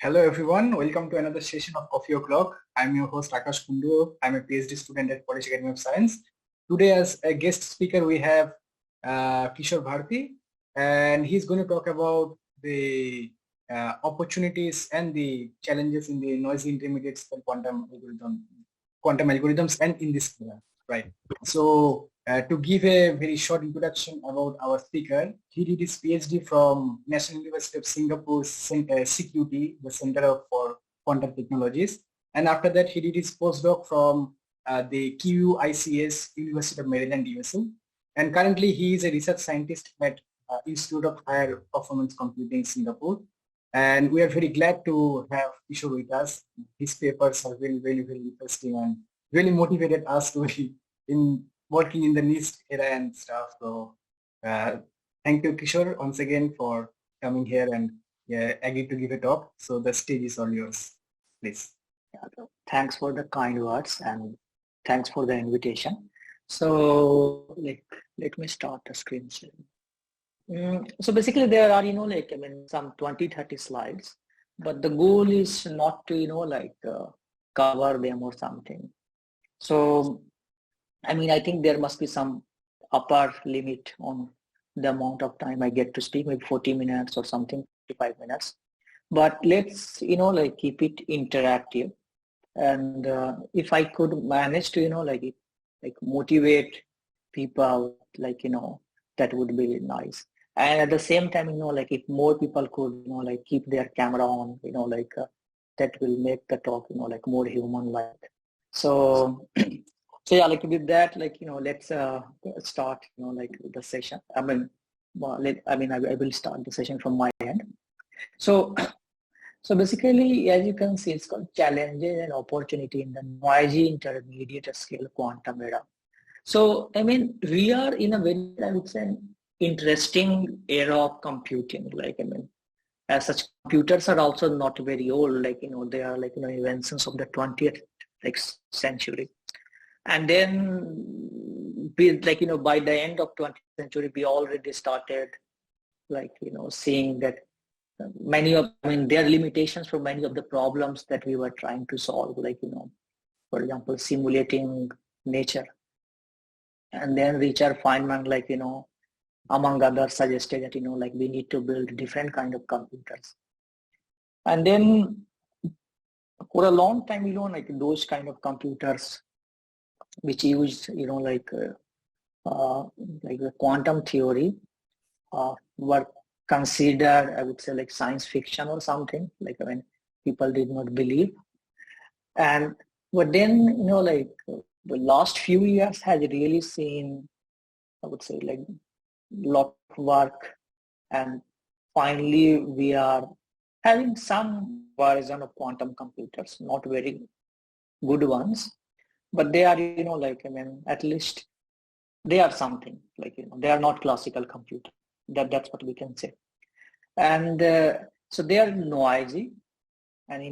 Hello everyone, welcome to another session of Coffee O'Clock. I'm your host Akash Kundu. I'm a PhD student at Polish Academy of Science. Today as a guest speaker we have Kishor Bharti, and he's going to talk about the opportunities and the challenges in the noisy intermediates and quantum algorithms and in this right. So to give a very short introduction about our speaker, he did his PhD from National University of Singapore's CQT, the Center for Quantum Technologies. And after that, he did his postdoc from the QICS, University of Maryland, USA. And currently, he is a research scientist at Institute of Higher Performance Computing, Singapore. And we are very glad to have Kishor with us. His papers are very, very, very interesting and really motivated us to be in working in the NISQ era and stuff. So thank you, Kishor, once again for coming here and agreed to give a talk. So the stage is all yours, please. Yeah, thanks for the kind words and thanks for the invitation. So let me start the screen sharing. So basically there are, some 20-30 slides, but the goal is not to, cover them or something. So, I think there must be some upper limit on the amount of time I get to speak, maybe 40 minutes or something, 55 minutes. But let's, keep it interactive. And if I could manage to, motivate people, that would be nice. And at the same time, if more people could, keep their camera on, that will make the talk, more human-like. So, so yeah, with that, let's start, the session. I will start the session from my end. So basically, as you can see, it's called challenges and opportunity in the noisy intermediate scale quantum era. So, we are in a very, I would say, interesting era of computing. As such, computers are also not very old. They are inventions of the 20th century. And then, by the end of 20th century, we already started, seeing that many of, there are limitations for many of the problems that we were trying to solve, for example, simulating nature. And then Richard Feynman, among others, suggested that, we need to build different kind of computers. And then for a long time, those kind of computers which used, the quantum theory were considered, I would say, science fiction or something, people did not believe. But then, the last few years has really seen, I would say, lot of work, and finally we are having some version of quantum computers, not very good ones, but they are, at least they are something, they are not classical computer. That's what we can say. And so they are noisy, and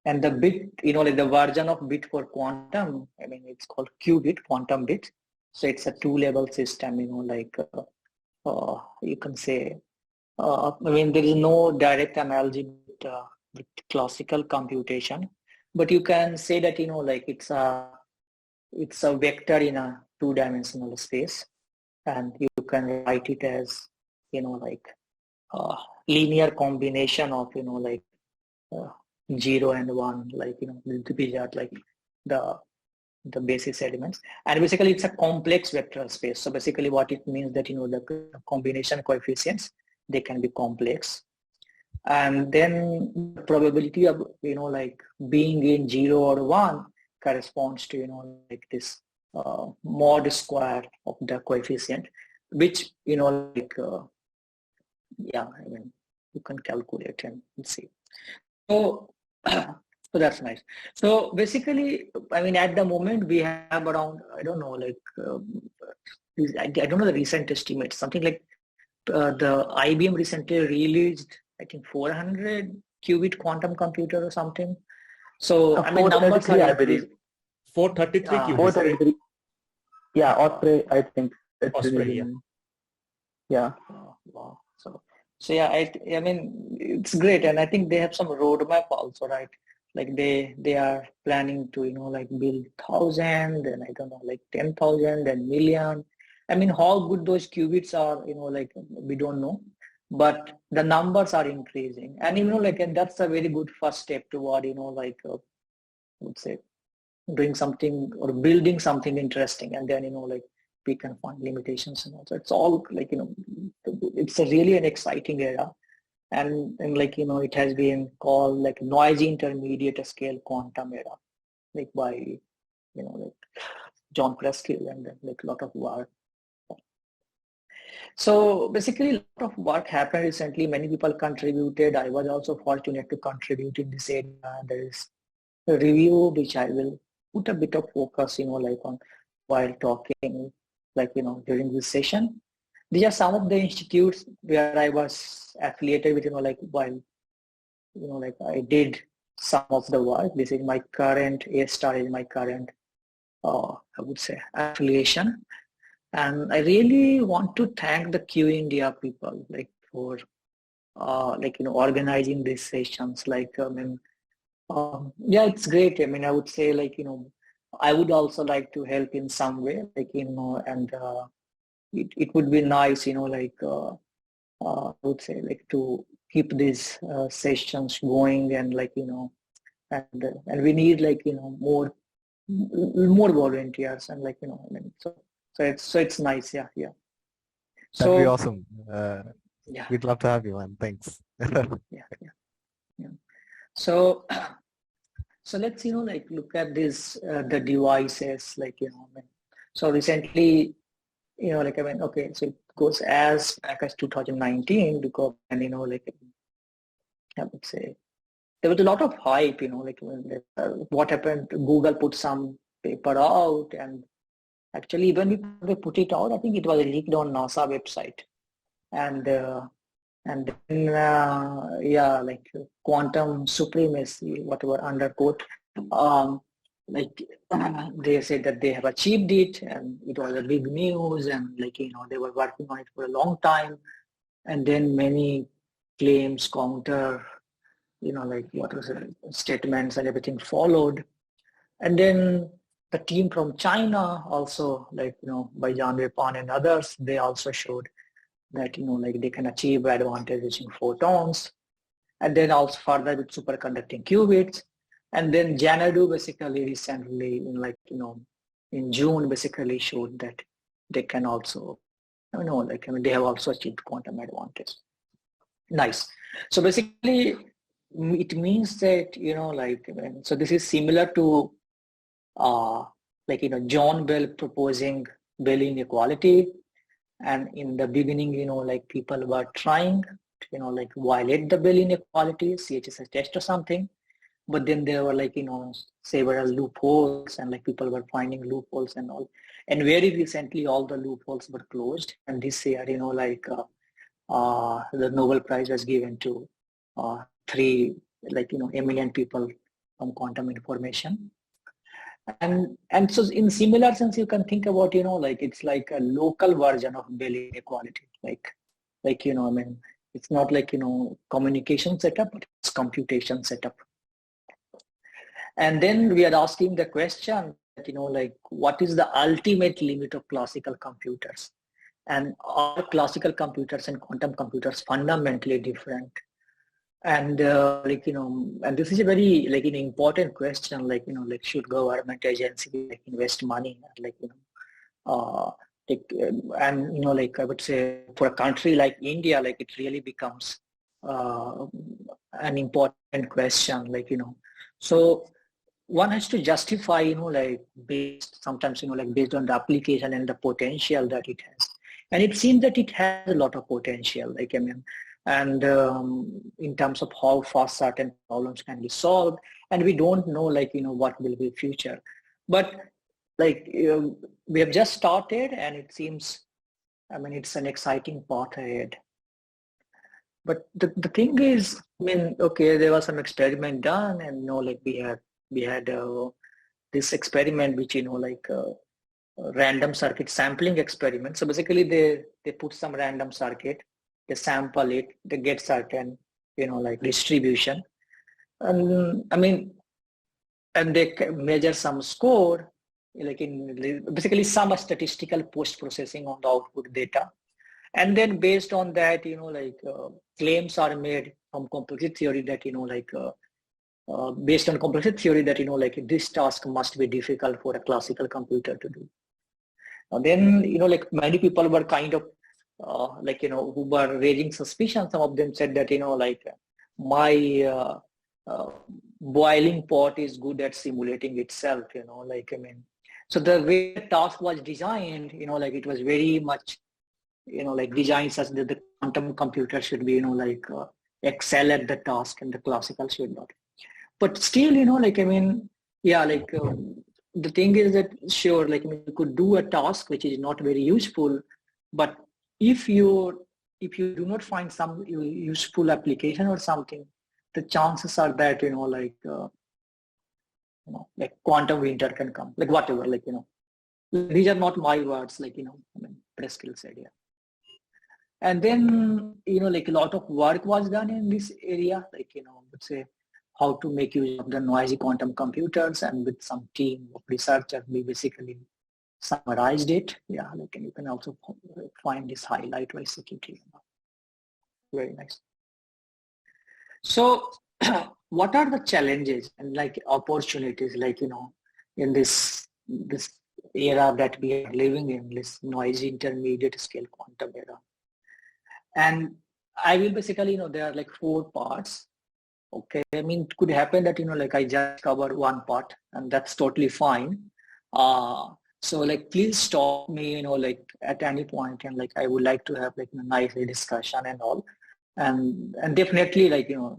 and the bit, the version of bit for quantum, it's called qubit, quantum bit. So it's a two-level system, you can say, there is no direct analogy with classical computation, but you can say that, it's a vector in a two-dimensional space, and you can write it as, linear combination of, 0 and 1, these are the basis elements. And basically it's a complex vector space. So basically what it means that, the combination coefficients, they can be complex. And then the probability of, being in 0 or 1 corresponds to, this mod square of the coefficient, which, you can calculate and see. So, so that's nice. So basically, at the moment we have around, I don't know, I don't know the recent estimate, something like the IBM recently released, I think 400 qubit quantum computer or something. So, numbers are, I believe. 433 qubits. 433. Yeah, Osprey, I think. Osprey, yeah. Yeah. Wow. So yeah, I mean, it's great. And I think they have some roadmap also, right? Like they are planning to, like build 1,000 and I don't know, like 10,000 and million. I mean, how good those qubits are, like we don't know, but the numbers are increasing. And, like, and that's a very good first step toward, like, I would say, doing something or building something interesting. And then, like, we can find limitations and also it's all like, it's a really an exciting era. And like, it has been called like noisy intermediate scale quantum era, like by, like John Preskill and then like a lot of work. So basically a lot of work happened recently. Many people contributed. I was also fortunate to contribute in this area. There is a review which I will put a bit of focus, like on while talking, like, during this session. These are some of the institutes where I was affiliated with, like while, like I did some of the work. This is my current, A-star is my current, I would say, affiliation. And I really want to thank the Q India people, like for, like, organizing these sessions. Like, I mean, yeah, it's great. I mean, I would say like, I would also like to help in some way, like, and it would be nice, like, I would say like to keep these sessions going and like, and we need like, more volunteers and like, I mean, so it's nice. Yeah. That'd be So awesome. yeah, We'd love to have you, man. Thanks. yeah. So, so let's, like look at this, the devices, like, I mean, so recently, like, I mean, okay, so it goes as back as 2019 because, and, like, I would say there was a lot of hype, like when what happened, Google put some paper out and actually when we put it out, I think it was leaked on NASA website. And then, yeah, like quantum supremacy, whatever underquote, like they said that they have achieved it and it was a big news and like, they were working on it for a long time. And then many claims, counter, like what was it, statements and everything followed. And then the team from China also, like, by Janwei Pan and others, they also showed that, like they can achieve advantage using photons. And then also further with superconducting qubits. And then Janadu basically recently, like, in June, basically showed that they can also, like, I mean, they have also achieved quantum advantage. Nice. So basically, it means that, like, I mean, so this is similar to, like, John Bell proposing Bell inequality. And in the beginning, like people were trying to, like violate the Bell inequality, CHSS test or something. But then there were like, several loopholes and like people were finding loopholes and all. And very recently, all the loopholes were closed. And this year, like the Nobel Prize was given to 3, like, eminent people from quantum information. And so in similar sense, you can think about, like it's like a local version of Bell inequality, like, I mean, it's not like, communication setup, but it's computation setup. And then we are asking the question that, like, what is the ultimate limit of classical computers? And are classical computers and quantum computers fundamentally different? And like, and this is a very like an important question, like, like should government agency like invest money, like, like, and, like I would say for a country like India, like it really becomes an important question, like, so one has to justify, like based sometimes, like based on the application and the potential that it has. And it seems that it has a lot of potential, like, I mean, and in terms of how fast certain problems can be solved. And we don't know, like, what will be future. But like, we have just started and it seems, I mean, it's an exciting path ahead. But the thing is, I mean, okay, there was some experiment done and, like we had this experiment, which, like random circuit sampling experiment. So basically they put some random circuit they sample it, they get certain, like distribution. And I mean, and they measure some score, like in basically some statistical post-processing on the output data. And then based on that, claims are made from complexity theory that, based on complexity theory that, this task must be difficult for a classical computer to do. Then, like many people were kind of, who were raising suspicion. Some of them said that, my boiling pot is good at simulating itself, so the way the task was designed, it was very much, designed such that the quantum computer should be, excel at the task and the classical should not. But still, the thing is that sure, you could do a task which is not very useful, but if you do not find some useful application or something, the chances are that, quantum winter can come, like whatever, these are not my words, Preskill said, yeah. And then, a lot of work was done in this area, let's say how to make use of the noisy quantum computers, and with some team of researchers, we basically summarized it. Yeah, you can also find this highlight by CQT. Very nice. So what are the challenges and opportunities, in this era that we are living in, this noisy intermediate scale quantum era? And I will basically, there are 4 parts. Okay, I mean, it could happen that, I just cover one part, and that's totally fine. So please stop me, at any point, and I would like to have a nice discussion and all. And definitely, the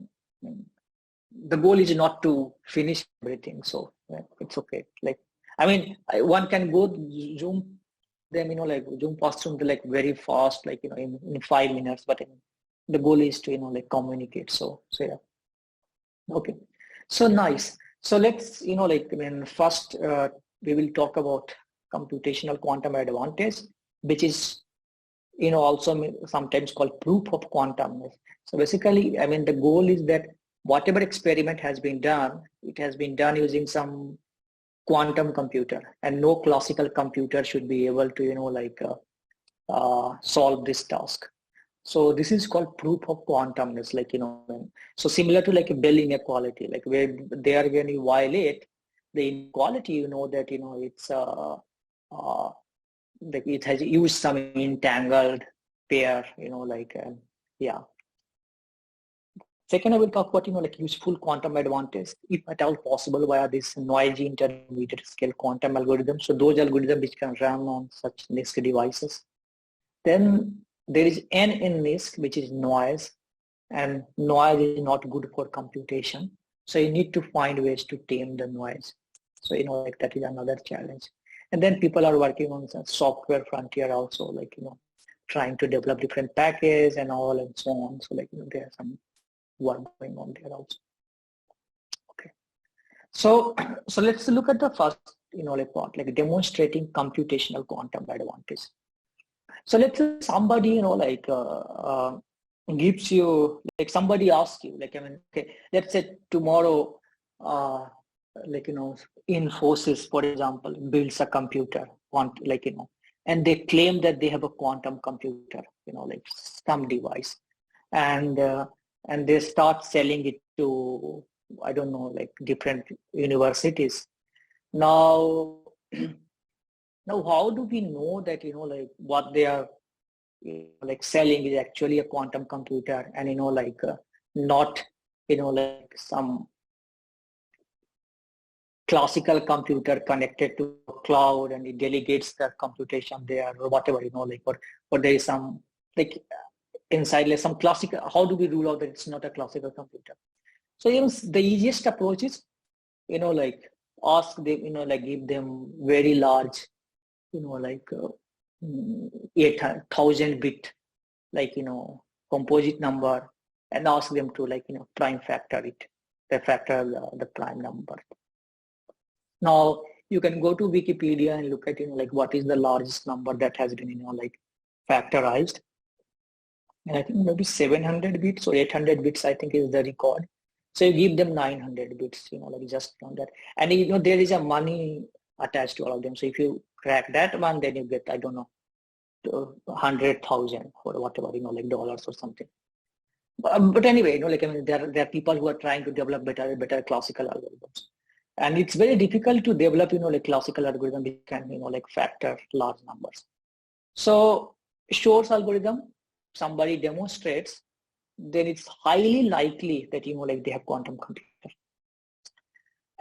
goal is not to finish everything, so it's okay. I mean, one can go Zoom them, Zoom pass through very fast, in 5 minutes, but the goal is to, communicate. So yeah. Okay, so nice. So let's, first we will talk about computational quantum advantage, which is, also sometimes called proof of quantum. So basically, I mean, the goal is that whatever experiment has been done, it has been done using some quantum computer, and no classical computer should be able to, solve this task. So this is called proof of quantumness, so similar to a Bell inequality, where there when you violate the inequality, that, it's it has used some entangled pair, yeah. Second, I will talk about, useful quantum advantage, if at all possible, via this noisy intermediate scale quantum algorithm. So those algorithms which can run on such NISQ devices. Then there is N in NISQ, which is noise, and noise is not good for computation. So you need to find ways to tame the noise. So, that is another challenge. And then people are working on some software frontier also, trying to develop different packages and all and so on. So, there's some work going on there also. Okay. So let's look at the first, part, demonstrating computational quantum advantage. So let's say somebody, gives you, somebody asks you, okay, let's say tomorrow, Infosys, for example, builds a computer, and they claim that they have a quantum computer, some device, and they start selling it to, I don't know, different universities. Now, how do we know that, what they are selling is actually a quantum computer, and, not, some classical computer connected to a cloud and it delegates the computation there, or whatever, or there is some, inside some classical, how do we rule out that it's not a classical computer? So, the easiest approach is, ask them, give them very large, 8,000 bit, composite number, and ask them to prime factor it, factor the prime number. Now you can go to Wikipedia and look at, what is the largest number that has been, factorized. And I think maybe 700 bits or 800 bits, I think is the record. So you give them 900 bits, like just on that. And there is a money attached to all of them. So if you crack that one, then you get, I don't know, 100,000 or whatever, like dollars or something. But anyway, there are people who are trying to develop better classical algorithms. And it's very difficult to develop, like classical algorithm which can, like factor large numbers. So Shor's algorithm, somebody demonstrates, then it's highly likely that, like they have quantum computer.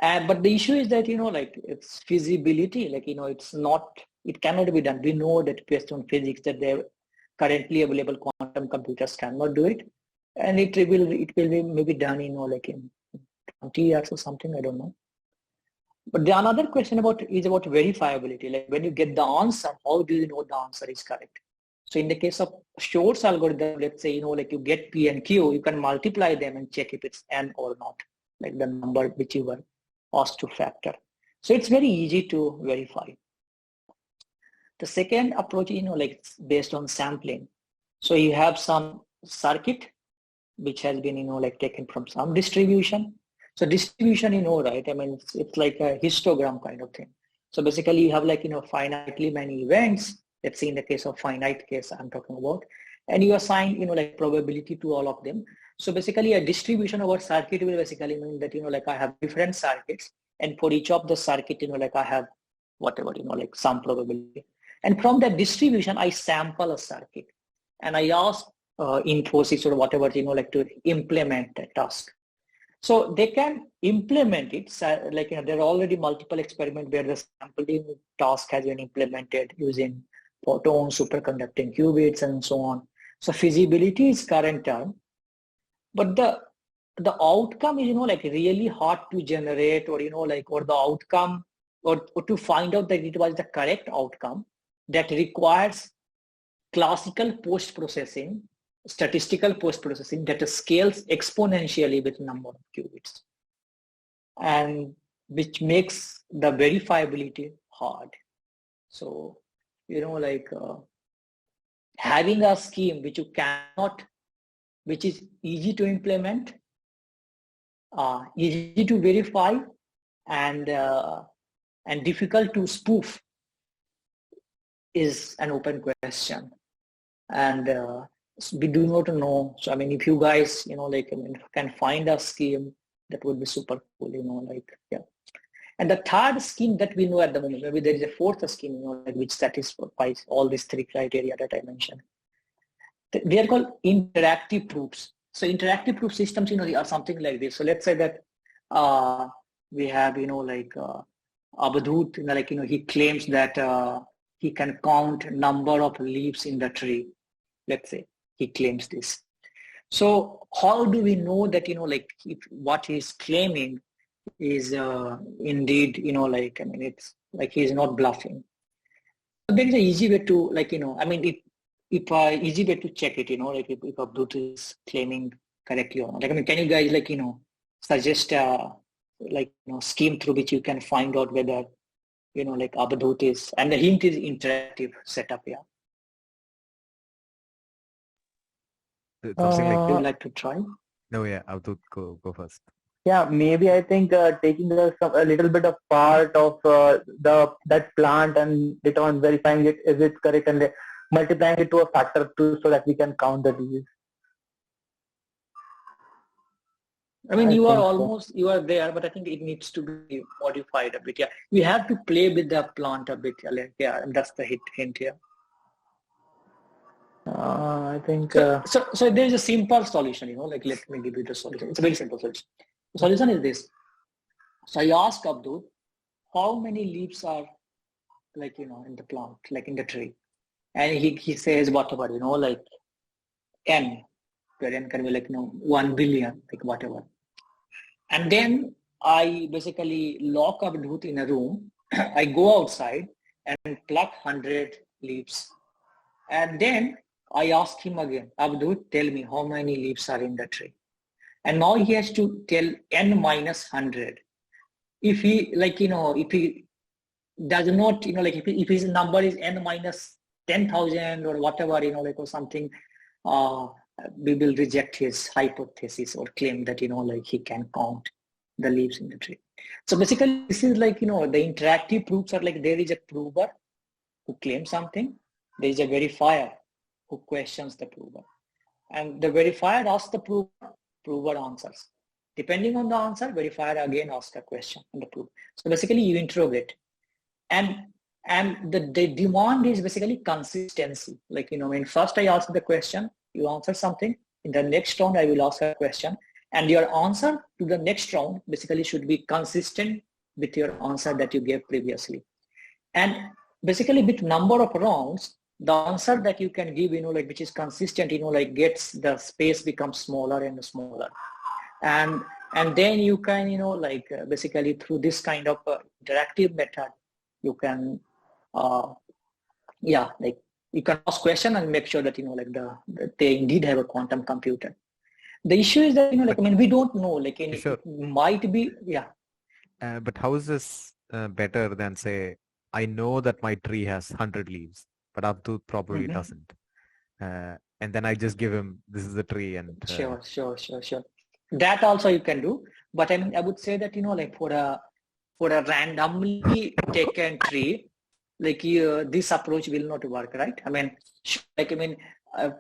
But the issue is that, like it's feasibility, like, it cannot be done. We know that based on physics that the currently available quantum computers cannot do it. And it will be maybe done, like in 20 years or something, I don't know. But the another question is about verifiability. Like when you get the answer, how do you know the answer is correct? So in the case of Shor's algorithm, let's say, like you get P and Q, you can multiply them and check if it's N or not, like the number which you were asked to factor. So it's very easy to verify. The second approach, like it's based on sampling. So you have some circuit which has been, like taken from some distribution. So distribution, right? I mean, it's like a histogram kind of thing. So basically you have like, finitely many events. Let's say in the case of finite case I'm talking about, and you assign, like probability to all of them. So basically a distribution over circuit will basically mean that, like I have different circuits, and for each of the circuit, like I have whatever, like some probability. And from that distribution, I sample a circuit and I ask Infosys or whatever, like to implement a task. So they can implement it, like there are already multiple experiments where the sampling task has been implemented using photon, superconducting qubits, and so on. So feasibility is current term, but the outcome is, like really hard to generate, or, or the outcome, or to find out that it was the correct outcome, that requires classical post-processing, statistical post-processing that scales exponentially with number of qubits, and which makes the verifiability hard. So, like having a scheme which you cannot, which is easy to implement, easy to verify, and difficult to spoof is an open question. And we do not know. So I mean, if you guys, can find a scheme, that would be super cool, yeah. And the third scheme that we know at the moment, maybe there is a fourth scheme, which satisfies all these three criteria that I mentioned. They are called interactive proofs. So interactive proof systems, are something like this. So let's say that we have, Abadhoot, he claims that he can count number of leaves in the tree. Let's say he claims this. So how do we know that, if what he's claiming is indeed, it's like he's not bluffing. So there is an easy way to, easy way to check it, if Abdul is claiming correctly or not. Can you guys, suggest scheme through which you can find out whether, Abdul is, and the hint is interactive setup, yeah. Something like Would you like to try? no, yeah, I'll go first. Yeah, maybe I think taking a little bit of part of that plant and later verifying it, is it correct, and multiplying it to a factor too, so that we can count the digits. I mean, you are there, but I think it needs to be modified a bit. Yeah, we have to play with the plant a bit. Yeah, and that's the hint here. I think so there is a simple solution, let me give you the solution. It's a very simple solution. The solution is this. So I asked Abdul, how many leaves are in the plant, like in the tree? And he says whatever, N, where N can be 1 billion, whatever. And then I basically lock Abdul in a room. I go outside and pluck 100 leaves. And then I ask him again, Abdul, tell me how many leaves are in the tree. And now he has to tell N minus 100. If he, if he does not, if his number is N minus 10,000 or whatever, or something, we will reject his hypothesis or claim that, like he can count the leaves in the tree. So basically, this is like, the interactive proofs are like there is a prover who claims something, there is a verifier who questions the prover. And the verifier asks the prover answers. Depending on the answer, verifier again asks a question on the prover. So basically you interrogate. And the demand is basically consistency. Like, when first I ask the question, you answer something. In the next round, I will ask a question. And your answer to the next round basically should be consistent with your answer that you gave previously. And basically with number of rounds, the answer that you can give, which is consistent, gets the space becomes smaller and smaller. And then you can, basically through this kind of interactive method, you can, you can ask question and make sure that, they indeed have a quantum computer. The issue is that, we don't know, Sure. it might be, yeah. But how is this better than, say, I know that my tree has 100 leaves, but Abdul probably doesn't. And then I just give him, this is the tree. And Sure. That also you can do. But I would say that, for a randomly taken tree, this approach will not work, right?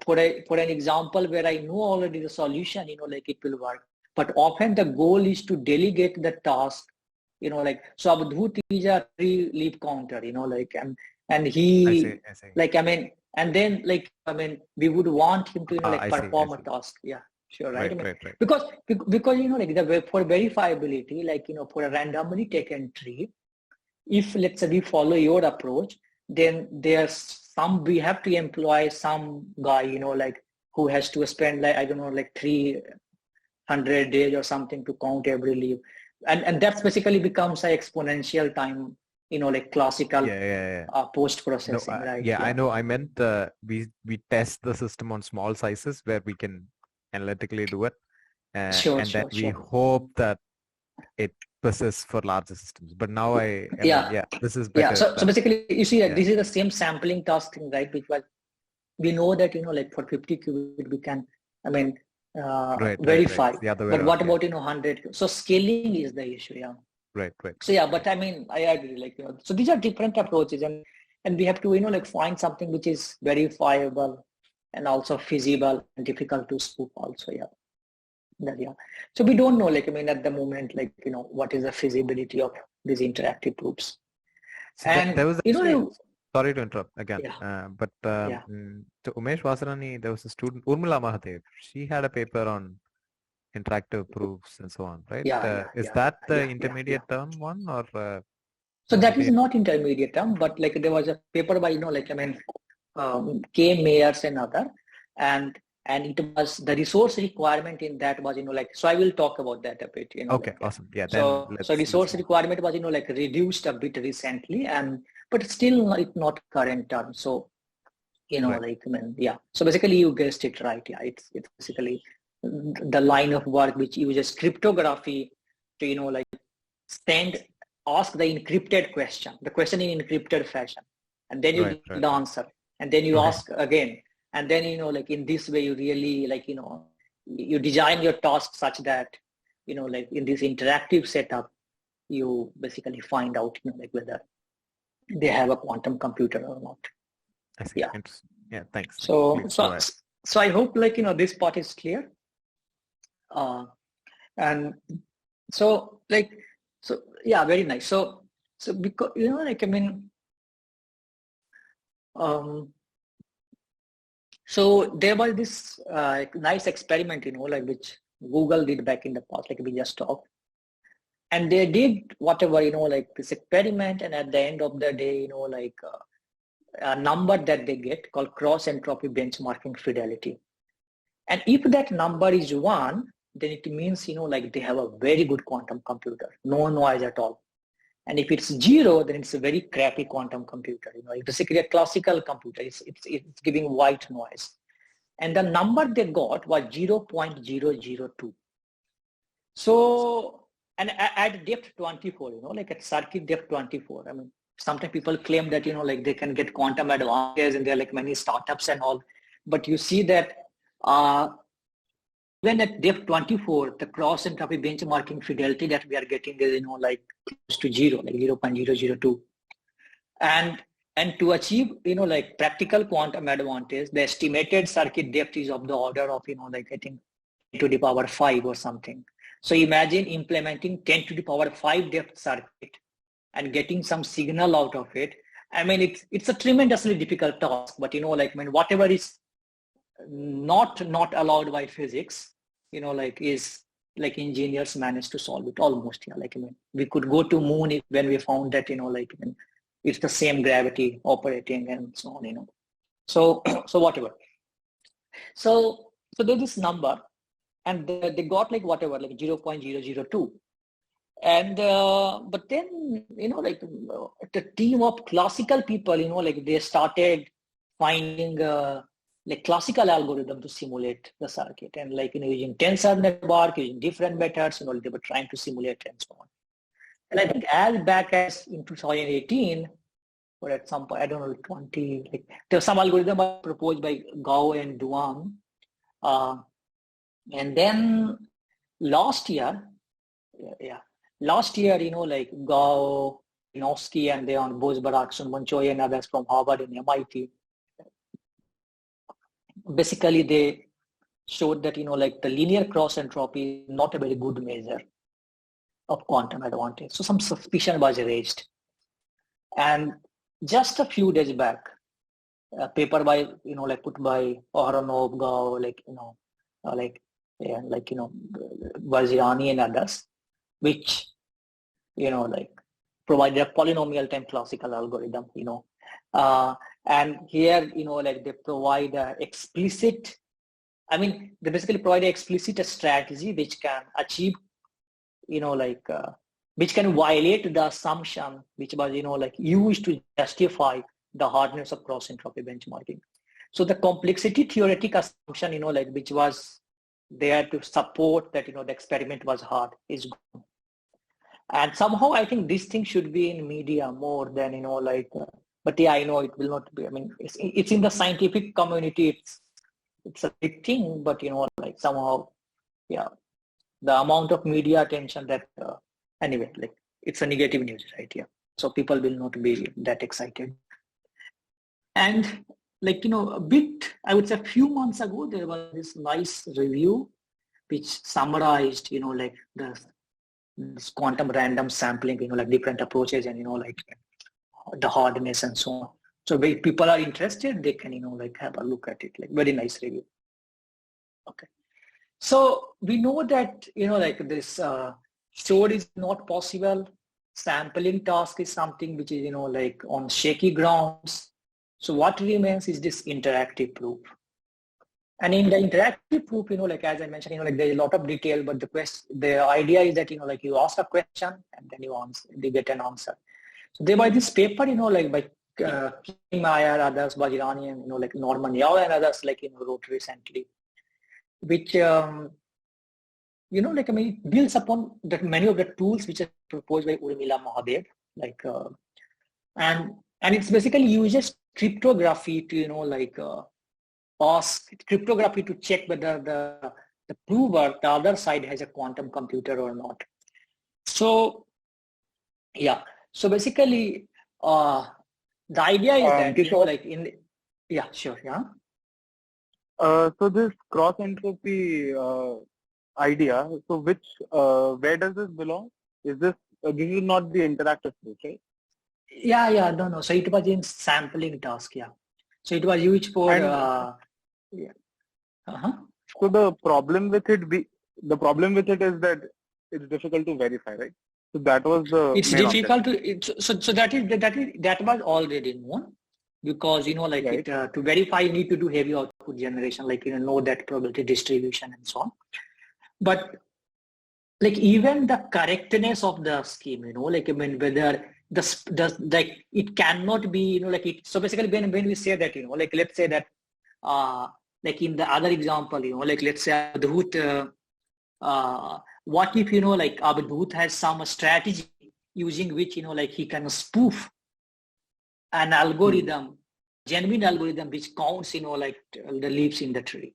For an example where I know already the solution, it will work. But often the goal is to delegate the task, so Abdhut is a tree-leaf counter, and he, I see. and then we would want him to, perform a task. Yeah, sure, right? Right. Because for verifiability, for a randomly taken tree, if let's say we follow your approach, then we have to employ some guy, who has to spend 300 days or something to count every leaf. And that's basically becomes an exponential time, classical post-processing, right? Yeah, I know. I meant we test the system on small sizes where we can analytically do it. We hope that it persists for larger systems. But now this is better. Yeah, so basically, you see that this is the same sampling task thing, right? Which we know that, for 50 qubit, we can, verify. Right. But what about 100? So scaling is the issue. Yeah. Right. So but I agree. So these are different approaches, and we have to find something which is verifiable and also feasible and difficult to spoof also. So we don't know, at the moment, what is the feasibility of these interactive proofs. So and there was actually, sorry to interrupt again, but to Umesh Vasarani, there was a student, Urmila Mahadev. She had a paper on interactive proofs and so on, right? Is that the intermediate term one, or? So that is not intermediate term, but there was a paper by K. Mayers and other, and it was the resource requirement in that was so I will talk about that a bit. Okay, awesome. Yeah. So resource requirement was reduced a bit recently, but still it's not current term. So So basically you guessed it right. Yeah, it's basically the line of work which uses cryptography to ask the encrypted question, the question in encrypted fashion, and then you get the answer, and then you ask again, and then in this way you really you design your task such that in this interactive setup you basically find out whether they have a quantum computer or not. I see. Interesting. Yeah, thanks. So I hope this part is clear. And so very nice. So because so there was this nice experiment, which Google did back in the past, we just talked. And they did whatever, this experiment, and at the end of the day, a number that they get called cross entropy benchmarking fidelity. And if that number is 1, then it means, they have a very good quantum computer, no noise at all. And if it's 0, then it's a very crappy quantum computer. It's basically a classical computer. It's giving white noise. And the number they got was 0.002. So, and at depth 24, at circuit depth 24. Sometimes people claim that, they can get quantum advantages, and there are many startups and all. But you see that When at depth 24, the cross entropy benchmarking fidelity that we are getting is, like close to 0, like 0.002. And to achieve, like practical quantum advantage, the estimated circuit depth is of the order of, like I think 10 to the power 5 or something. So imagine implementing 10 to the power 5 depth circuit and getting some signal out of it. I mean, it's a tremendously difficult task, but like, I mean, whatever is not allowed by physics, like is like engineers managed to solve it almost. Yeah, like, I mean, we could go to moon when we found that, like, I mean, it's the same gravity operating and so on, So whatever. So there's this number, and they got like whatever, like 0.002. And but then, like the team of classical people, like they started finding like classical algorithm to simulate the circuit, and like, using tensor network, using different methods, they were trying to simulate and so on. And I think as back as in 2018, or at some point, I don't know, 20, like there's some algorithm proposed by Gao and Duan. And then last year, like Gao, NISQ, and they on Bosbarak, Monchoy, and others from Harvard and MIT. Basically, they showed that, like the linear cross entropy is not a very good measure of quantum advantage. So some suspicion was raised. And just a few days back, a paper by, like put by Oharonov, Gao, like, Vazirani and others, which, like provide a polynomial time classical algorithm, and here, like they provide a explicit, I mean, they basically provide an explicit strategy which can achieve, which can violate the assumption which was, like used to justify the hardness of cross entropy benchmarking. So the complexity theoretic assumption, like which was there to support that, the experiment was hard is gone. And somehow I think this thing should be in media more than, like, but yeah, I know it will not be, I mean, it's in the scientific community, it's a big thing, but, like somehow, yeah, the amount of media attention that, anyway, like it's a negative news, right? Yeah. So people will not be that excited. And like, a bit, I would say a few months ago, there was this nice review which summarized, like this quantum random sampling, like different approaches and, like the hardness and so on. So if people are interested, they can, like have a look at it, like very nice review. Okay. So we know that, like this stored is not possible. Sampling task is something which is, like on shaky grounds. So what remains is this interactive proof. And in the interactive proof, like as I mentioned, like there's a lot of detail, but the idea is that, like you ask a question and then you get an answer. So there was this paper, like by Meyer, others, Bajirani, and, like Norman Yao and others, like, wrote recently, which, like, I mean, it builds upon that many of the tools which are proposed by Urmila Mahadev, like, and it's basically uses cryptography to, like, ask cryptography to check whether the prover, the other side, has a quantum computer or not. So, yeah. So basically, the idea is that, Kishor, like yeah, sure, yeah. So this cross entropy idea, so where does this belong? Is this is not the interactive proof, right? Yeah, no. So it was in sampling task, yeah. So it was used for, yeah. So the problem with it is that it's difficult to verify, right? So that was the it's difficult to, so that was already known, because, like right. To verify, you need to do heavy output generation, like, know that probability distribution and so on. But like even the correctness of the scheme, like, I mean, whether like it cannot be, like it, so basically when we say that, like let's say that, like in the other example, like let's say Abdhut, what if, like Abdhut has some strategy using which, like he can spoof an algorithm, genuine algorithm which counts, like the leaves in the tree.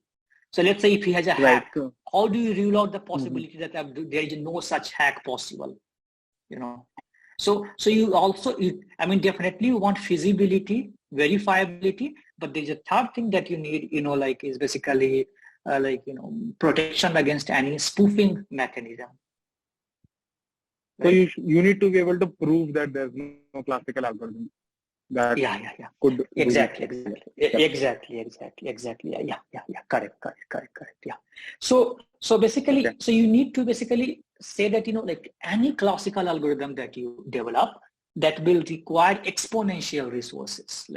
So let's say if he has a hack, Right. how do you rule out the possibility that there is no such hack possible? So you also, definitely you want feasibility, verifiability, but there's a third thing that you need, is basically protection against any spoofing mechanism. Right? So you need to be able to prove that there's no classical algorithm that could exactly. Correct. Yeah. So basically, so you need to basically say that any classical algorithm that you develop that will require exponential resources,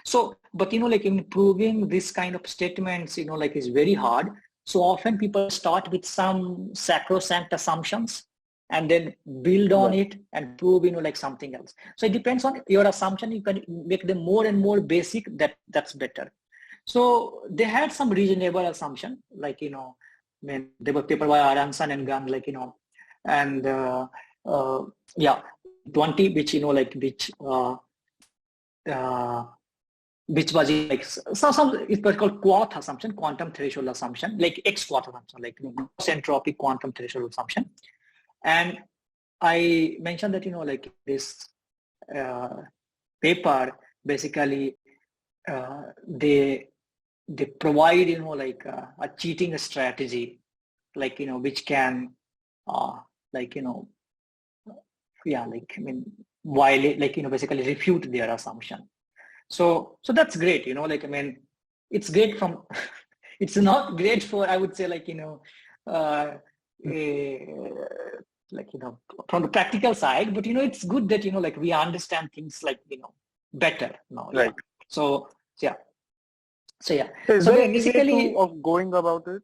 So, but in proving this kind of statements, is very hard. So often people start with some sacrosanct assumptions and then build on it and prove something else. So it depends on your assumption. You can make them more and more basic. That's better. So they had some reasonable assumption, when they were paper by Aronson and Gunn, and 20, which which was some it was called QOT assumption, quantum threshold assumption, like X QOT assumption, entropy quantum threshold assumption. And I mentioned that this paper basically they provide a cheating strategy, which can violate, basically refute their assumption. So that's great, it's great from it's not great for, I would say, from the practical side, but it's good that we understand things better now. Right. So yeah. So is there any way of going about it?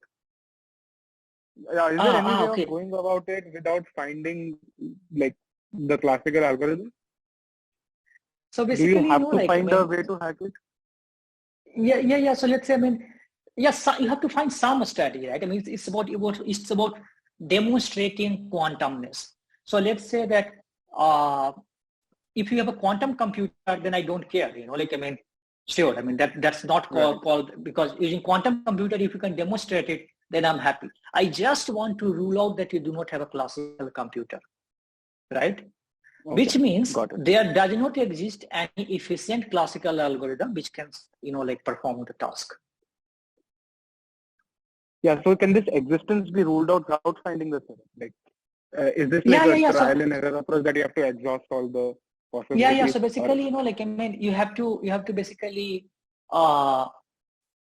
Yeah, is there any way of going about it without finding the classical algorithm? So basically, do you have to find a way to hack it? Yeah. So let's say, yes, you have to find some strategy, right? It's about demonstrating quantumness. So let's say that if you have a quantum computer, then I don't care, sure. That's not called, because using quantum computer, if you can demonstrate it, then I'm happy. I just want to rule out that you do not have a classical computer, right? Okay. Which means there does not exist any efficient classical algorithm which can, perform the task. Yeah, so can this existence be ruled out without finding the setup? Is this a trial and error approach that you have to exhaust all the possibilities? Yeah. So basically, you have to basically,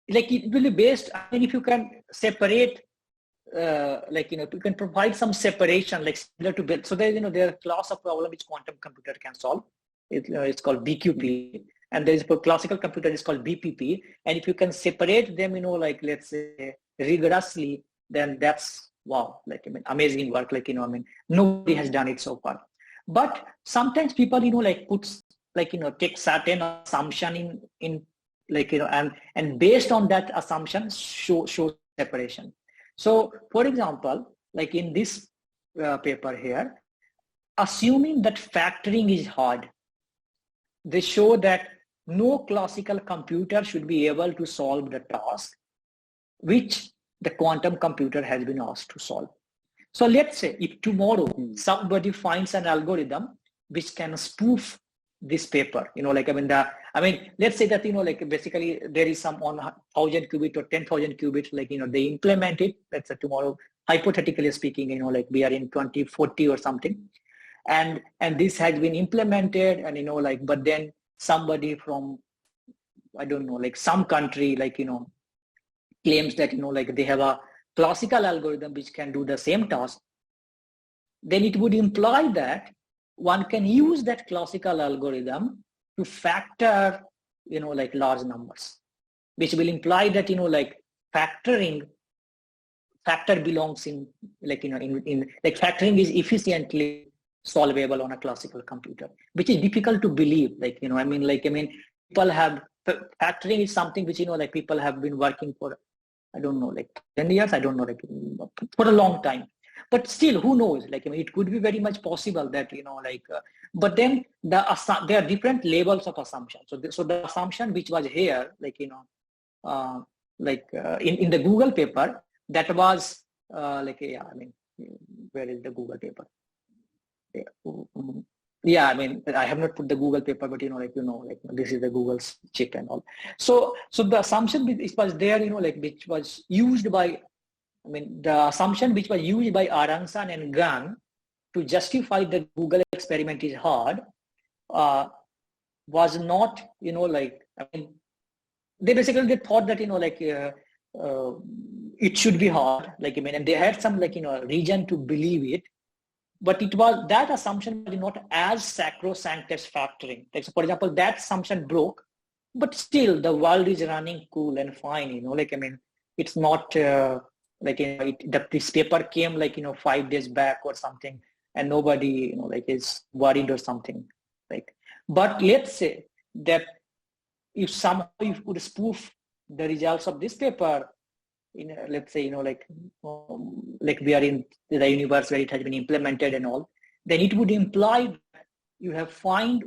it will be based, if you can separate, you can provide some separation, similar to bit. So there are a class of problem which quantum computer can solve. It's called BQP, and there is a classical computer is called BPP. And if you can separate them, let's say rigorously, then that's wow, amazing work. Nobody has done it so far. But sometimes people, puts take certain assumption in and based on that assumption show separation. So for example, in this paper here, assuming that factoring is hard, they show that no classical computer should be able to solve the task which the quantum computer has been asked to solve. So let's say if tomorrow somebody finds an algorithm which can spoof this paper, let's say that, basically there is some on 1,000 qubit or 10,000 qubits, they implement it. Let's say tomorrow, hypothetically speaking, we are in 2040 or something. And this has been implemented and, but then somebody from, I don't know, some country, claims that, they have a classical algorithm which can do the same task, then it would imply that one can use that classical algorithm to factor, large numbers, which will imply that, factor belongs in, factoring is efficiently solvable on a classical computer, which is difficult to believe. People have, factoring is something which, people have been working for, I don't know, 10 years, I don't know, for a long time. But still, who knows? It could be very much possible that, but then there are different levels of assumption. So the assumption which was here, in the Google paper, that was where is the Google paper? Yeah, I mean, I have not put the Google paper, but this is the Google's chip and all. So the assumption which was there, which was used by, the assumption which was used by Arangsan and Gang to justify the Google experiment is hard, was not, they basically thought that, it should be hard, and they had some, reason to believe it. But it was, that assumption was not as sacrosanct as factoring. Like, so for example, that assumption broke, but still the world is running cool and fine, it's not this paper came 5 days back or something, and nobody, is worried or something. But let's say that if somehow you could spoof the results of this paper, let's say, we are in the universe where it has been implemented and all, then it would imply that you have found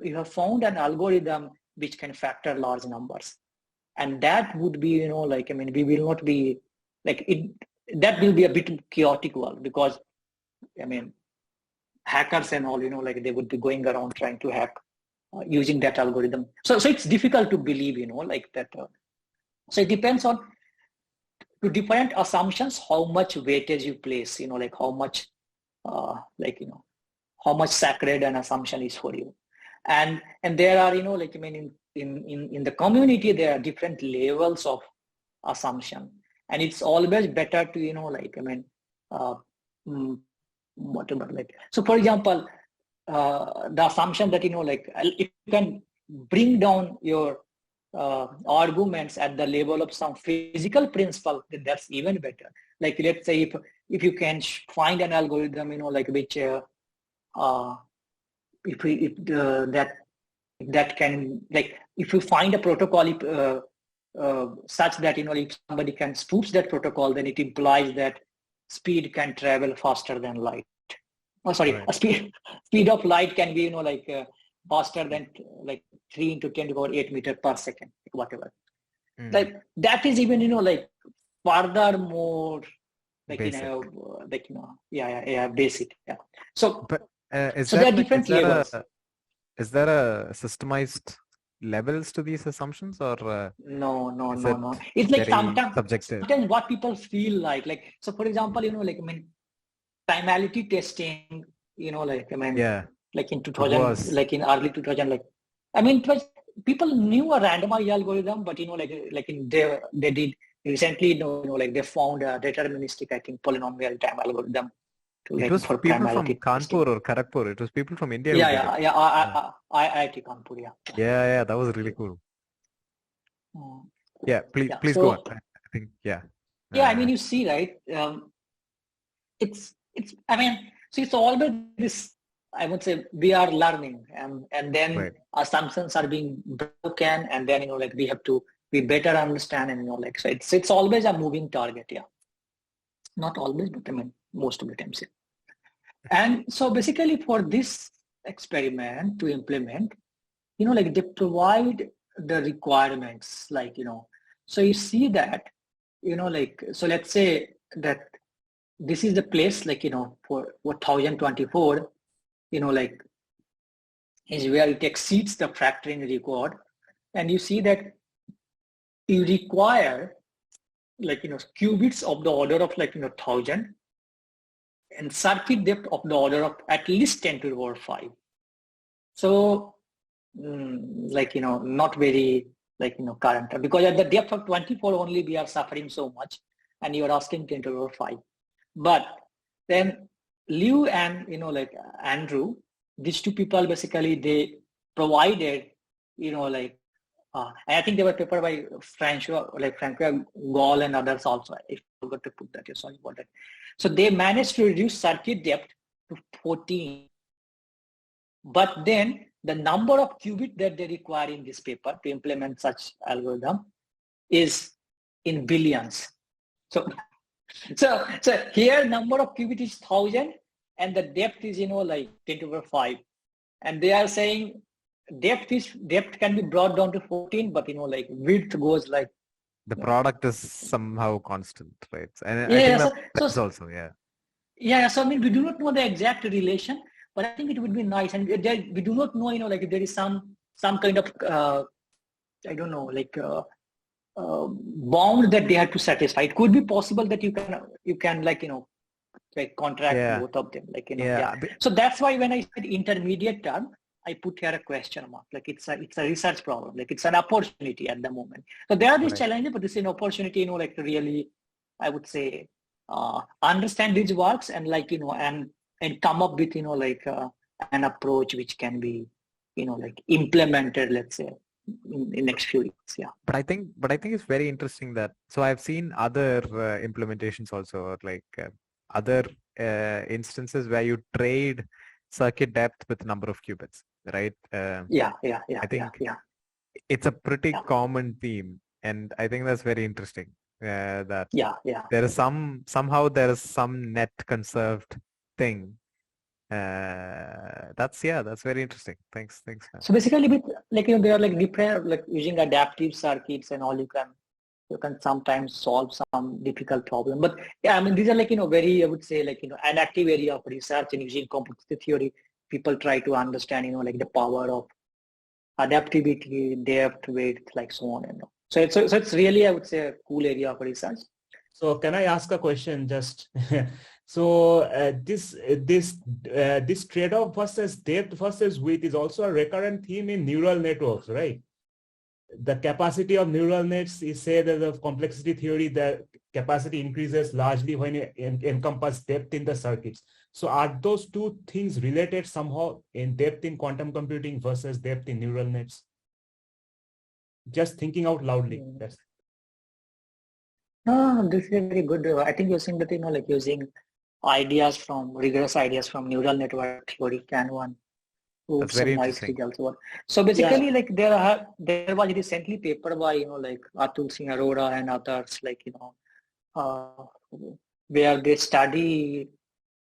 an algorithm which can factor large numbers. And that would be, we will not be that will be a bit chaotic world, because, hackers and all, they would be going around trying to hack using that algorithm. So it's difficult to believe, that. So it depends on, to different assumptions, how much weightage you place, how much, how much sacred an assumption is for you. And there are, in the community, there are different levels of assumption. And it's always better to, so for example, the assumption that, if you can bring down your arguments at the level of some physical principle, then that's even better. Let's say if you can find an algorithm, which that can, if you find a protocol such that if somebody can spoof that protocol, then it implies that speed can travel faster than light. Oh, sorry, right. Speed of light can be faster than 3 into 10 to the power 8 meters per second, whatever. That is even further more basic. Basic. Yeah. So, but so there are different levels. Is there a systemized levels to these assumptions, or no? It's sometimes what people feel like. So for example, timality testing, in 2000, in early 2000, it was, people knew a randomized algorithm, but they did recently, they found a deterministic, I think, polynomial time algorithm. It was people from Kanpur or Kharagpur. It was people from India. IIT Kanpur. Yeah, that was really cool. Please go on. I think you see, right? It's so it's always this, I would say, we are learning, and then assumptions are being broken, and then we better understand, and so it's always a moving target. Not always, but most of the times. And so basically for this experiment to implement, they provide the requirements, so you see that, so let's say that this is the place, for 1024, is where it exceeds the factoring record. And you see that you require qubits of the order of 1000 and circuit depth of the order of at least 10 to the power 5. So not very current, because at the depth of 24 only we are suffering so much, and you are asking 10 to the power 5. But then Liu and Andrew, these two people basically, they provided I think they were paper by Francois Gall and others also. I forgot to put that here, sorry about that. So they managed to reduce circuit depth to 14. But then the number of qubits that they require in this paper to implement such algorithm is in billions. So here number of qubits is 1000, and the depth is 10 to the power 5. And they are saying depth can be brought down to 14, but width goes the product is somehow constant, right? And Yeah, I think so, that's so also, yeah. Yeah, so I mean, we do not know the exact relation, but I think it would be nice. And we do not know, like if there is some kind of, I don't know, like bound that they have to satisfy. It could be possible that you can like, like contract both of them, like, yeah. So that's why when I said intermediate term, I put here a question mark, like it's a research problem, like it's an opportunity at the moment. So there are these challenges, but this is an opportunity, like to really, I would say, understand these works and like, and come up with, like an approach which can be, like implemented, let's say, in next few years. Yeah. But I think it's very interesting that, so I've seen other implementations also, like other instances where you trade circuit depth with number of qubits, right? I think it's a pretty common theme, and I think that's very interesting. That there is somehow there is some net conserved thing. That's very interesting. Thanks. Man. So basically, with like they are like different, like using adaptive circuits and all. You can sometimes solve some difficult problem. But yeah, I mean these are like very, I would say, like an active area of research, and using computational theory, people try to understand like the power of adaptivity, depth, width, like so on and on. So it's really, I would say, a cool area of research. So can I ask a question just? So this trade-off versus depth versus width is also a recurrent theme in neural networks, right? The capacity of neural nets is said as a complexity theory that capacity increases largely when you encompass depth in the circuits. So are those two things related somehow, in depth in quantum computing versus depth in neural nets? Just thinking out loudly. That's No, this is very good. I think you're saying that, like using rigorous ideas from neural network theory can one prove some nice results. So basically, like there was a recently paper by, like Atul Singh Arora and others, like, where they study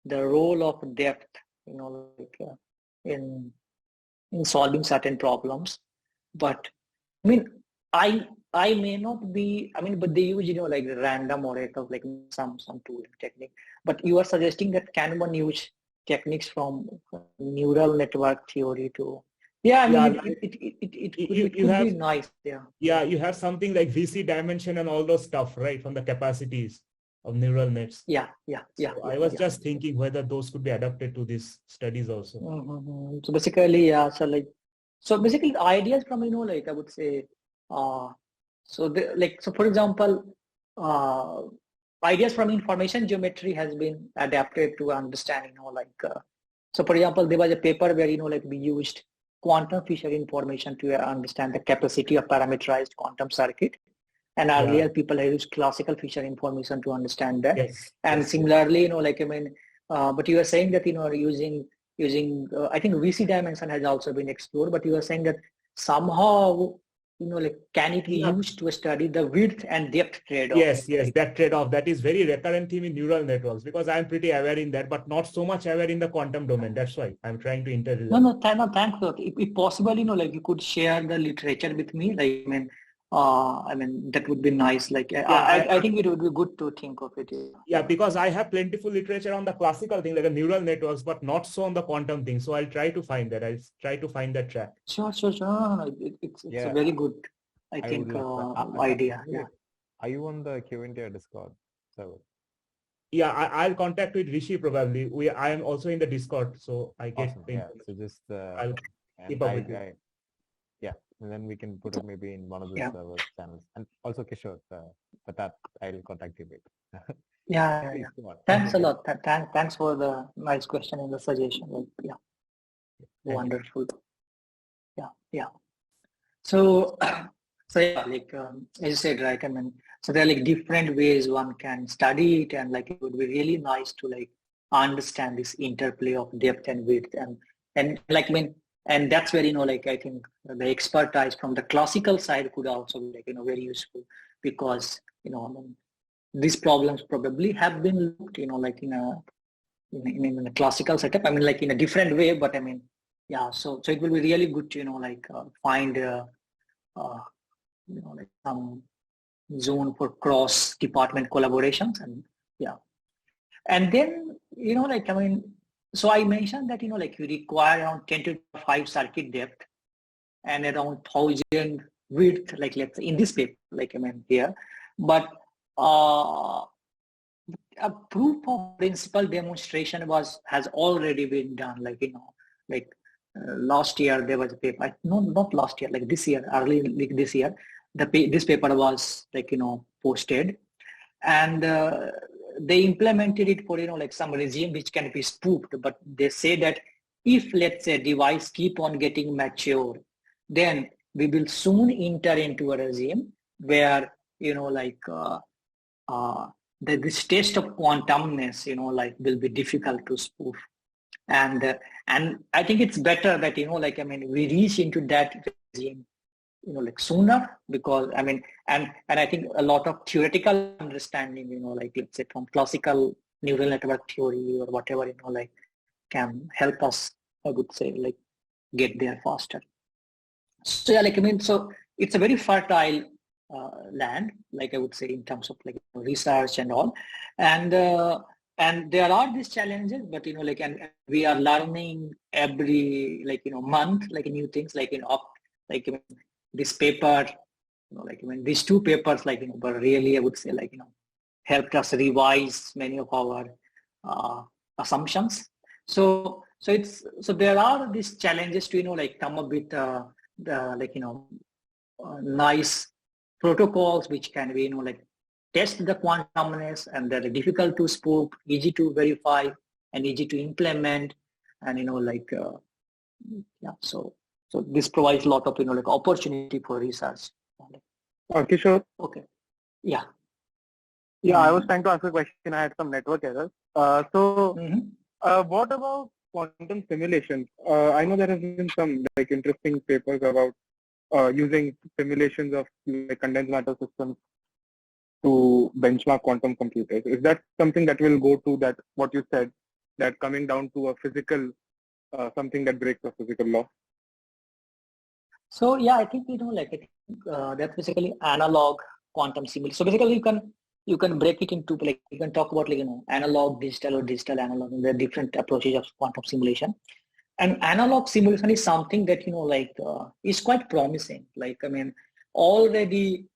the role of depth, like in solving certain problems. But I mean, I may not be, but they use, like random or like some tool technique. But you are suggesting that can one use techniques from neural network theory to, it could be nice. Yeah, you have something like VC dimension and all those stuff, right, from the capacities of neural nets. I was just thinking whether those could be adapted to these studies also. Mm-hmm. So basically, so basically the ideas from, like I would say, so for example, ideas from information geometry has been adapted to understand, so for example, there was a paper where, like we used quantum Fisher information to understand the capacity of parameterized quantum circuit. And earlier people have used classical Fisher information to understand that. Similarly, but you are saying that, using I think VC dimension has also been explored, but you are saying that somehow, like can it be used to study the width and depth trade-off? Yes, that trade-off, that is very recurrent theme in neural networks, because I'm pretty aware in that, but not so much aware in the quantum domain. That's why I'm trying to interview. No, thanks. If possible, like you could share the literature with me. Like, that would be nice. Like, I think it would be good to think of it. Yeah, because I have plentiful literature on the classical thing, like the neural networks, but not so on the quantum thing. So I'll try to find that. I'll try to find that track. Sure. No. It's a very good, I think, idea. Yeah. Are you on the QNTR Discord server? Yeah, I'll contact with Rishi probably. I am also in the Discord, so I get. Awesome. Yeah. So just I'll keep up with you. And then we can put it maybe in one of the server channels. And also Kishor, but that I'll contact you later. Yeah. Thanks a lot. Thanks for the nice question and the suggestion. Wonderful. Yeah. So like as you said, right? So there are like different ways one can study it, and like it would be really nice to like understand this interplay of depth and width, and like and that's where, like I think the expertise from the classical side could also be like, very useful, because, these problems probably have been looked, like in a classical setup. Like in a different way, but so it will be really good to, like find, like some zone for cross department collaborations. And yeah. And then, so I mentioned that, you require around 10 to 5 circuit depth and around 1,000 width, like let's say in this paper, here. But a proof of principle demonstration has already been done. Last year there was a paper, no, not last year, like this year, early this year, this paper was posted, and they implemented it for some regime which can be spoofed. But they say that if, let's say, device keep on getting mature, then we will soon enter into a regime where this test of quantumness will be difficult to spoof. And I think it's better that we reach into that regime sooner, because and I think a lot of theoretical understanding let's say from classical neural network theory or whatever can help us, I would say, get there faster. So yeah, so it's a very fertile land, I would say, in terms of research and all, and there are these challenges, but and we are learning every month new things, this paper, these two papers, but really I would say helped us revise many of our assumptions. So there are these challenges to come up with nice protocols which can be test the quantumness, and they're difficult to spoof, easy to verify, and easy to implement, and so this provides a lot of opportunity for research. Kishor. Okay. Yeah. Yeah, I was trying to ask a question. I had some network errors. What about quantum simulations? I know there has been some interesting papers about using simulations of condensed matter systems to benchmark quantum computers. Is that something that will go to that, what you said, that coming down to a physical, something that breaks a physical law? So yeah, I think that's basically analog quantum simulation. So basically you can break it into you can talk about analog, digital, or digital analog, and there are different approaches of quantum simulation. And analog simulation is something that is quite promising. Already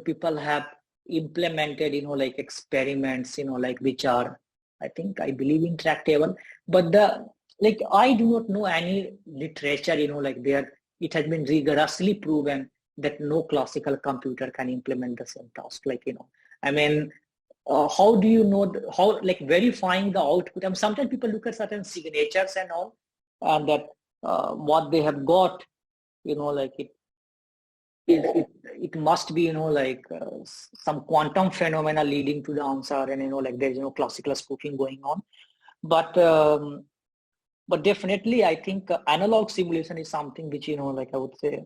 people have implemented experiments which are, I believe, intractable, but I do not know any literature there it has been rigorously proven that no classical computer can implement the same task. How do you know how verifying the output? Sometimes people look at certain signatures and all, and that what they have got it must be some quantum phenomena leading to the answer, and there's no classical spoofing going on. But definitely I think analog simulation is something which I would say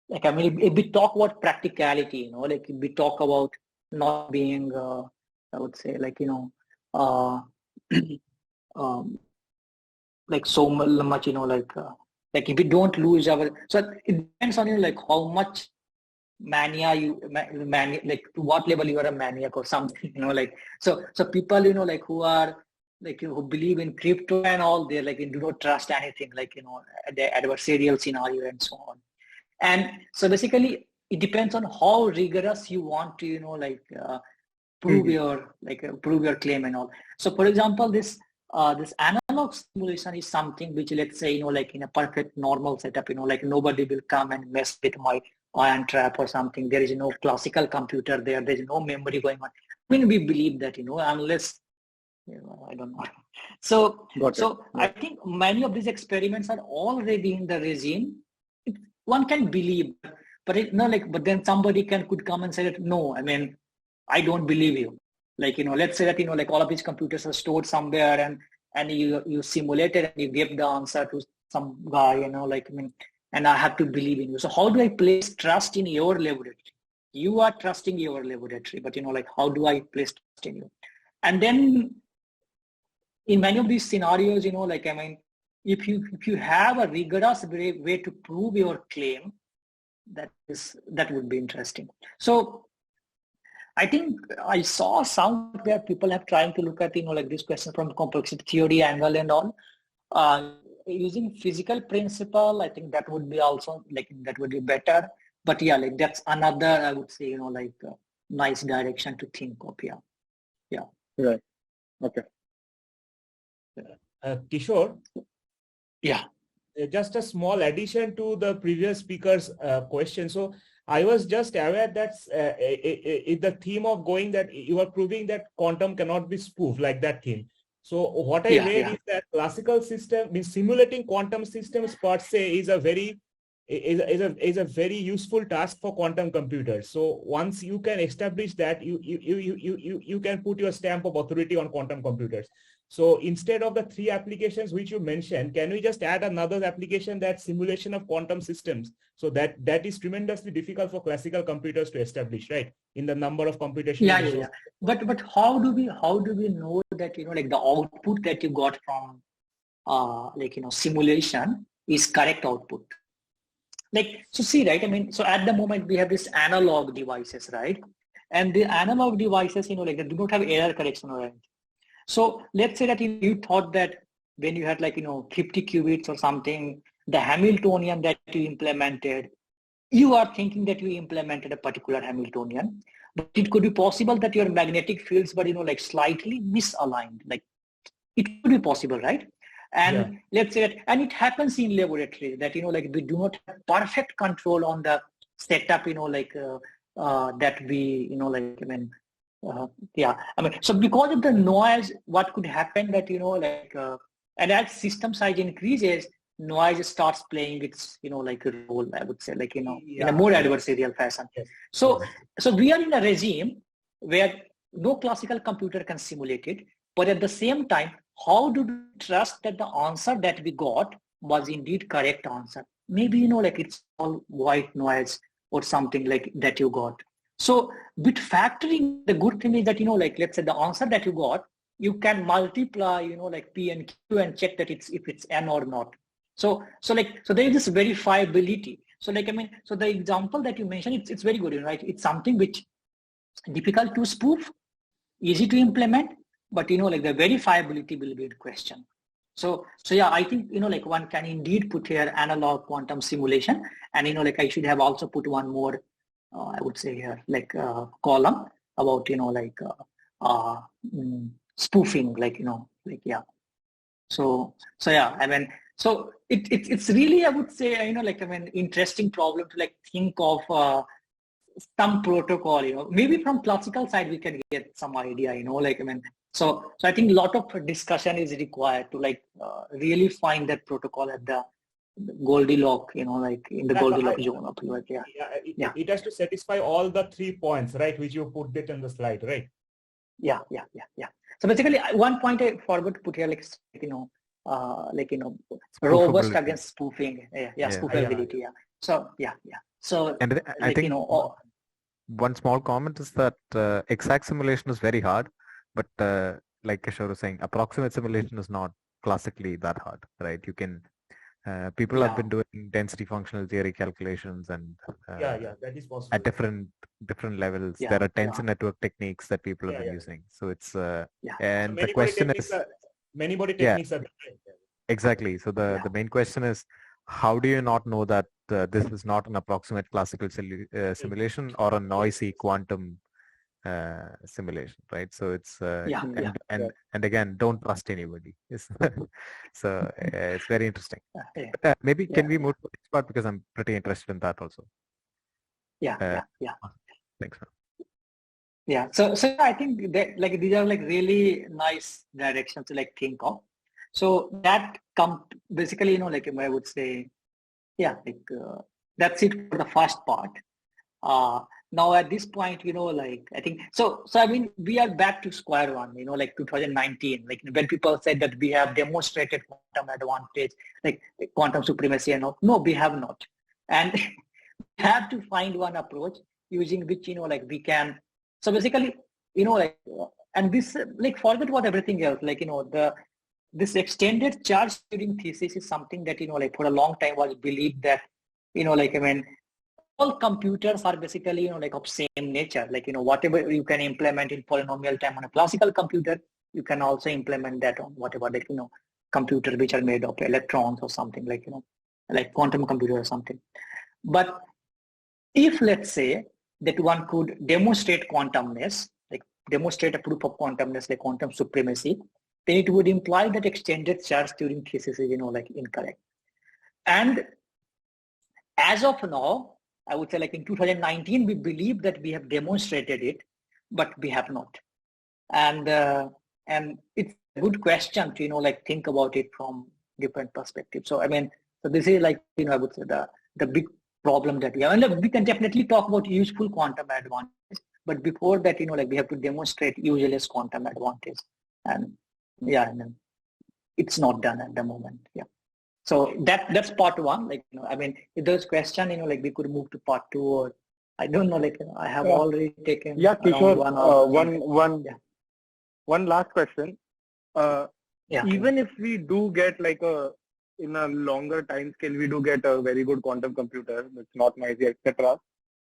if we talk about practicality, if we talk about not being I would say so much if we don't lose our, so it depends on how much mania to what level you are a maniac or something, so people who are who believe in crypto and all, they do not trust anything the adversarial scenario and so on. And so basically it depends on how rigorous you want to prove your prove your claim and all. So for example, this analog simulation is something which, let's say, in a perfect normal setup, nobody will come and mess with my ion trap or something. There is no classical computer there. There is no memory going on. When we believe that, unless, I don't know. So I think many of these experiments are already in the regime. One can believe, but but then somebody could come and say that, no, I don't believe you. Let's say that, all of these computers are stored somewhere, and you simulated and you gave the answer to some guy, and I have to believe in you. So how do I place trust in your laboratory? You are trusting your laboratory, but how do I place trust in you? And then in many of these scenarios, if you have a rigorous way to prove your claim, that would be interesting. So I think I saw some where people have trying to look at, like this question from complexity theory angle and all. Using physical principle, I think that would be also that would be better. But yeah, like that's another, I would say, nice direction to think of. Yeah. Right. Okay. Kishore. Yeah. Just a small addition to the previous speaker's question. So I was just aware that the theme of going that you are proving that quantum cannot be spoofed, like that theme. So what I read is that classical system means simulating quantum systems per se is a very useful task for quantum computers. So once you can establish that, you can put your stamp of authority on quantum computers. So instead of the 3 applications which you mentioned, can we just add another application, that simulation of quantum systems? So that is tremendously difficult for classical computers to establish, right? In the number of computations. Yeah. But how do we know that the output that you got from simulation is correct output? So see, right? I mean, so at the moment we have this analog devices, right? And the analog devices, they do not have error correction or anything. So let's say that you thought that when you had 50 qubits or something, the Hamiltonian that you implemented, you are thinking that you implemented a particular Hamiltonian, but it could be possible that your magnetic fields were, slightly misaligned. It could be possible, right? And let's say that, and it happens in laboratory that, we do not have perfect control on the setup, that we, so because of the noise, what could happen that, and as system size increases, noise starts playing its, a role, I would say, in a more adversarial fashion. Yes. So we are in a regime where no classical computer can simulate it, but at the same time, how do we trust that the answer that we got was indeed correct answer? Maybe, it's all white noise or something like that you got. So with factoring, the good thing is that, let's say the answer that you got, you can multiply, P and Q and check that if it's N or not. So there is this verifiability. So so the example that you mentioned, it's very good, right? It's something which is difficult to spoof, easy to implement, but the verifiability will be in question. So yeah, I think one can indeed put here analog quantum simulation, and I should have also put one more, I would say here column about spoofing, So yeah, I mean, so it's really, I would say, interesting problem to think of some protocol, maybe from classical side we can get some idea, so I think a lot of discussion is required to really find that protocol at the Goldilocks, in the Goldilocks zone of It has to satisfy all the 3 points, right, which you put it in the slide, right? Yeah. So basically, one point I forgot to put here, robust against spoofing. Spoofability. Yeah. So yeah. So and I think one small comment is that exact simulation is very hard, but like Kishor was saying, approximate simulation is not classically that hard, right? You can people have been doing density functional theory calculations and that is possible at different levels. There are tensor network techniques that people have been using. So it's and so the question is many body techniques are different. Exactly. So the main question is, how do you not know that this is not an approximate classical simulation or a noisy quantum simulation, right? So it's and again, don't trust anybody. So it's very interesting. But, maybe can we move to the next part, because I'm pretty interested in that also. Yeah. Thanks. Yeah. So I think that these are really nice directions to think of. So that basically, I would say, that's it for the first part. Now at this point, I think, so I mean, we are back to square one, 2019, when people said that we have demonstrated quantum advantage, quantum supremacy and all. No, we have not. And we have to find one approach using which, we can, so basically, and this, forget about everything else, this extended charge Turing thesis is something that, for a long time was believed that, all computers are basically, like of same nature. Like, whatever you can implement in polynomial time on a classical computer, you can also implement that on whatever, like, computers which are made of electrons or something, like, like quantum computer or something. But if, let's say, that one could demonstrate quantumness, like demonstrate a proof of quantumness, like quantum supremacy, then it would imply that extended charge Turing thesis is, like incorrect. And as of now, I would say like in 2019, we believe that we have demonstrated it, but we have not. And it's a good question to, like think about it from different perspectives. So, I mean, so this is like, I would say the big problem that we have. And we can definitely talk about useful quantum advantage, but before that, like we have to demonstrate useless quantum advantage. And yeah, and it's not done at the moment. Yeah. So that's part one. Like, I mean, if there's question, like we could move to part two, or I don't know, like, I have already taken Kishor, 1 hour. One last question. Yeah. Even if we do get like in a longer time scale, we do get a very good quantum computer, it's not noisy, etc.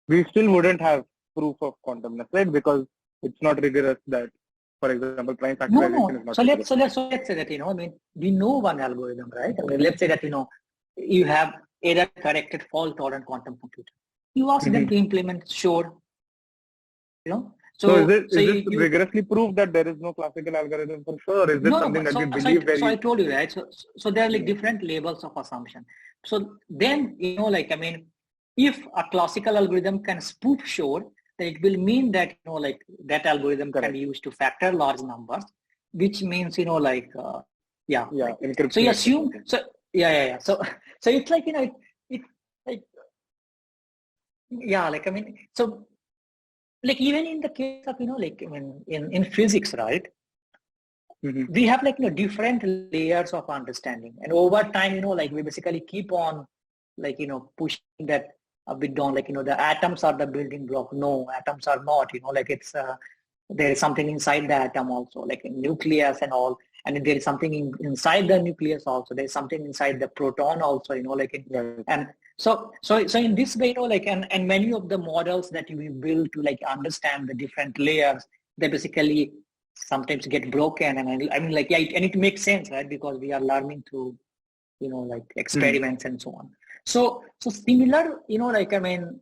We still wouldn't have proof of quantumness, right? Because it's not rigorous that, for example, prime factorization is not rigorous. So let's say that, I mean, we know one algorithm, right? I mean, let's say that, you have error corrected fault-tolerant quantum computer. You ask them to implement Shor, So is it rigorously proved that there is no classical algorithm for Shor, or is this something that we believe very... So I told you, right? So there are like different levels of assumption. So then, like, I mean, if a classical algorithm can spoof Shor, then it will mean that, like that algorithm can be used to factor large numbers, which means, like, so you assume, so it's like, it's like, like, I mean, so like even in the case of, like, I mean, in physics, right? We have like, different layers of understanding, and over time, like we basically keep on like, pushing that a bit down, like, the atoms are the building block. No, atoms are not, like it's, there is something inside the atom also, like a nucleus and all. And there is something inside the nucleus also. There's something inside the proton also, like, and so in this way, like, and many of the models that we build to like understand the different layers, they basically sometimes get broken. And I mean, like, and it makes sense, right? Because we are learning through, like experiments and so on. So similar, like, I mean,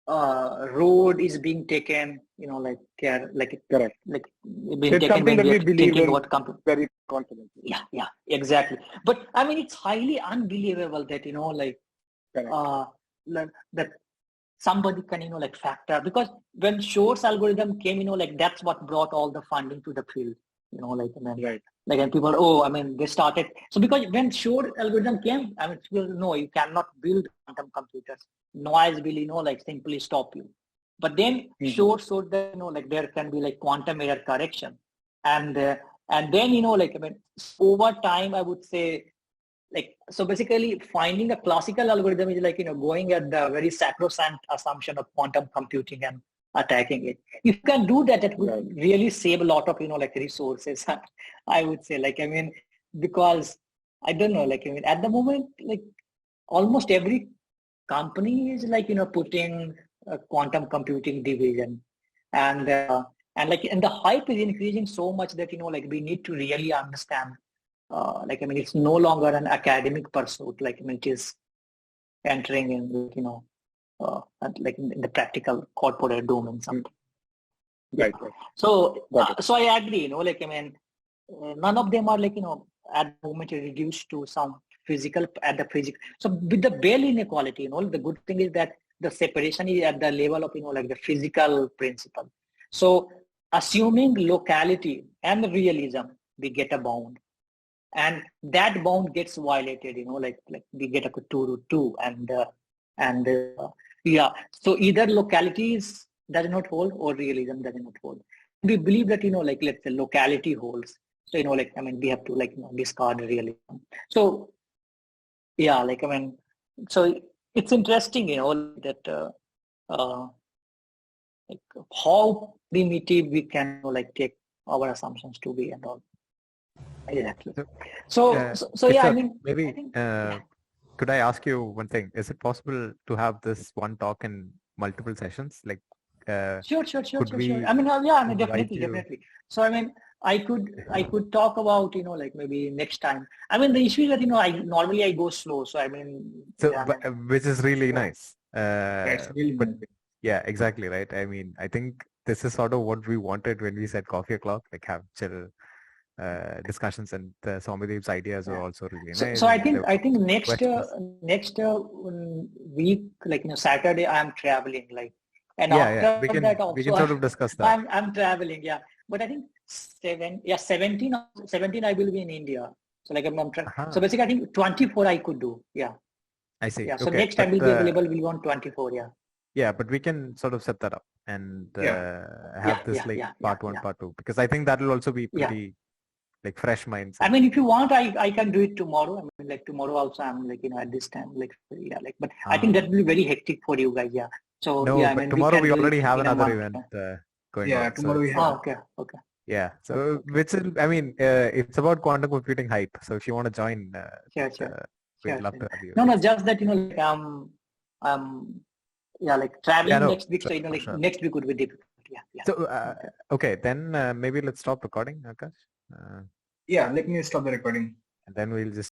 road is being taken, like care, like, correct, like being it's taken something that we believe in very confidently. Yeah, exactly. But I mean, it's highly unbelievable that, like, that somebody can, like factor, because when Shor's algorithm came, like that's what brought all the funding to the field, like, I mean, right. Like, and people, I mean, they started. So because when Shor algorithm came, I mean, people know you cannot build quantum computers. Noise will, like simply stop you. But then Shor showed that, like there can be like quantum error correction. And then, like, I mean, over time, I would say, like, so basically finding a classical algorithm is like, going at the very sacrosanct assumption of quantum computing and attacking it. If you can do that, it would really save a lot of, like resources. I would say, like, I mean, because I don't know, like, I mean, at the moment, like almost every company is like, putting a quantum computing division, and like, and the hype is increasing so much that, like we need to really understand, like, I mean, it's no longer an academic pursuit, like, I mean, it is entering in, like in the practical corporate domain something. Right. So I agree, like, I mean, none of them are like, at the moment reduced to some physical at the physics. So with the Bell inequality, the good thing is that the separation is at the level of, like the physical principle. So assuming locality and realism, we get a bound. And that bound gets violated, like we get a 2√2 and so either locality does not hold or realism does not hold. We believe that, like, let's say locality holds. So, like, I mean, we have to like, discard realism. So, yeah, like, I mean, so it's interesting, that like how primitive we can, like, take our assumptions to be and all. Exactly. So yeah, I mean, maybe I think, could I ask you one thing? Is it possible to have this one talk in multiple sessions? Like, sure. I mean, definitely. So I mean, I could talk about, like maybe next time. I mean, the issue is that, I normally go slow. So I mean, which is really nice. That's really but nice. yeah, exactly. Right. I mean, I think this is sort of what we wanted when we said coffee o'clock, like have chill discussions, and Soumyadeep's ideas are also really nice. So I think next week, like, Saturday, I'm traveling, like, and after that also, we can sort of discuss that. I'm traveling, yeah. But I think 17 I will be in India. So like so basically I think 24 I could do. Yeah. I see. Yeah. So next time will be available will be on 24. Yeah. Yeah, but we can sort of set that up and have this part 1, part 2, because I think that will also be pretty like fresh minds. I mean, if you want, I can do it tomorrow. I mean, like tomorrow also I'm like, at this time, like, but I think that will be very hectic for you guys. Yeah. So no, but tomorrow we already have another event going on. Yeah, tomorrow we have. Okay. Yeah. So which is, I mean, it's about quantum computing hype. So if you want to join, we'd love to have you. No, just that, like like traveling next week. So next week would be difficult. Yeah. So okay, then maybe let's stop recording, Akash. Yeah, let me stop the recording. And then we'll just